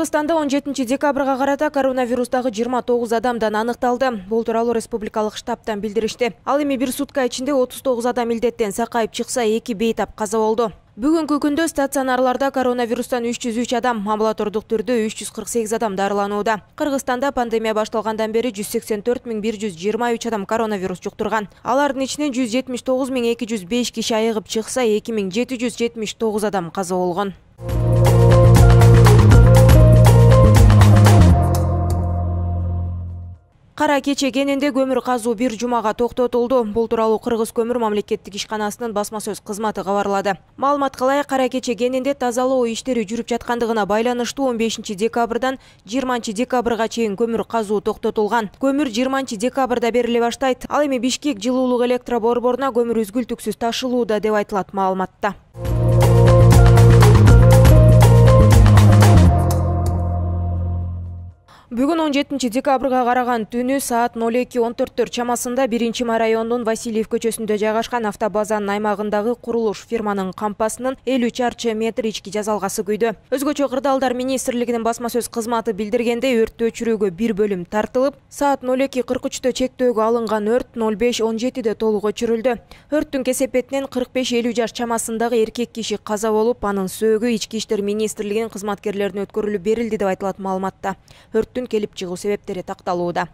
Кыргызстанда 17 декабрга карата коронавирустагы 29 адамдан аныкталды. Бул тууралуу республикалык штабтан билдиришти. Ал эми бир сутка ичинде 39 адам илдеттен сакайып чыкса, 2 бейтап каза болду. Бүгүнкү күндө стационарларда коронавирустан 303 адам, амбулатордук түрдө 348 адам дарыланууда. Кыргызстанда пандемия башталгандан бери 184.123 адам коронавирус жуктурган. Алардын ичинен 179.205 киши айыгып чыкса, 2.779 адам каза болгон. Кара кече кенинде көмүр казуу бир жумага токтотулду. Бул тууралуу Кыргыз көмүр мамлекеттик ишканасынын басма сөз кызматы кабарлады. Маалыматка ылайык, Кара кече кенинде тазалоо иштери жүрүп жаткандыгына байланыштуу 15 декабрдан 20 декабрга чейин көмүр казуу токтотулган. Көмүр 20 декабрда бериле баштайт. Ал эми Бишкек жылуулук электро борборуна көмүр үзгүлтүксүз ташылууда деп айтылат маалыматта. Бүгүн 17 декабрга караган түнү саат 02:14 чамасында 1-май районунун Васильев көчөсүндө жайгашкан автобазанын аймагындагы курулуш фирманын кампасынын 50 чарчы метр ички жазалгасы күйдү. Өзгөчө кырдаалдар министрлигинин басма сөз кызматы билдиргенде, өрттү өчүрүүгө бир бөлүм тартылып, саат 02:43 чектөөгө алынган өрт 05:17 толук өчүрүлдү. Өрттүн кесепетинен 45-50 жаш чамасындагы эркек киши каза болуп, анын сөөгү Ички иштер министрлигинин кызматкерлерине өткөрүлүп берилди деп айтылат маалыматта. Өрттүн келип чыгуу себептери такталууда.